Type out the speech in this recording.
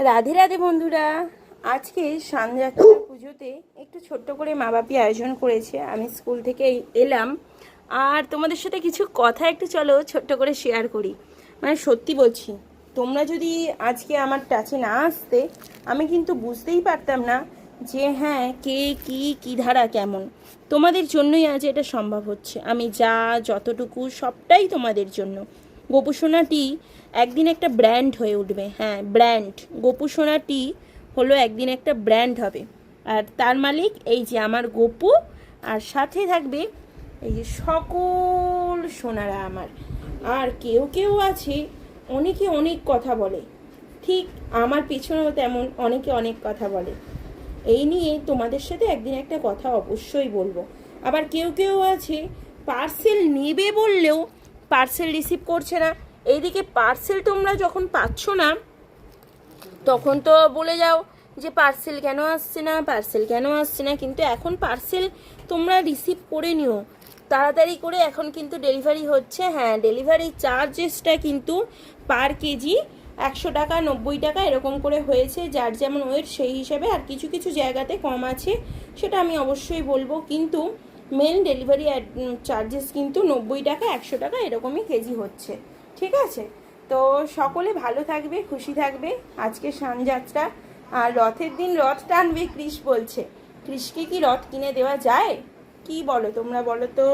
রাধে রাধে বন্ধুরা। আজকে সানযাত্রা পুজোতে একটু ছোট্ট করে মা বাপি আয়োজন করেছে। আমি স্কুল থেকে এলাম আর তোমাদের সাথে কিছু কথা একটু চলো ছোট্ট করে শেয়ার করি। মানে সত্যি বলছি, তোমরা যদি আজকে আমার টাচে না আসতে আমি কিন্তু বুঝতেই পারতাম না যে হ্যাঁ কে কী ধারা কেমন। তোমাদের জন্যই আজ এটা সম্ভব হচ্ছে। আমি যতটুকু সবটাই তোমাদের জন্য। গোপুসোনা টি একদিন একটা ব্র্যান্ড হয়ে উঠবে। হ্যাঁ, ব্র্যান্ড। গোপুসোনা টি হলো একদিন একটা ব্র্যান্ড হবে। আর তার মালিক এই যে আমার গোপু, আর সাথে থাকবে এই যে সকল সোনারা আমার। আর কেউ কেউ আছে অনেকে অনেক কথা বলে, ঠিক আমার পিছনেও তেমন অনেকে অনেক কথা বলে। এই নিয়ে তোমাদের সাথে একদিন একটা কথা অবশ্যই বলবো। আবার কেউ কেউ আছে পার্সেল নেবে বললেও পার্সেল রিসিভ করছে না। এইদিকে পার্সেল তোমরা যখন পাচ্ছ না তখন তো বলে যাও যে পার্সেল কেন আসছে না, পার্সেল কেন আসছে না। কিন্তু এখন পার্সেল তোমরা রিসিভ করে নিও তাড়াতাড়ি করে। এখন কিন্তু ডেলিভারি হচ্ছে। হ্যাঁ, ডেলিভারি চার্জেসটা কিন্তু পার কেজি 100 টাকা 90 টাকা এরকম করে হয়েছে, যার যেমন ওয়েট সেই হিসাবে। আর কিছু কিছু জায়গাতে কম আছে, সেটা আমি অবশ্যই বলবো। কিন্তু মেন ডেলিভারি চার্জেস কিন্তু 90 টাকা 100 টাকা এরকমই কেজি হচ্ছে। ঠিক আছে, তো সকলে ভালো থাকবে, খুশি থাকবে। আজকে সানযাত্রা আর রথের দিন রথ টানবে কৃষ বলছে। কৃষকে কি রথ কিনে দেওয়া যায়? কি বলো তোমরা, বলো তো।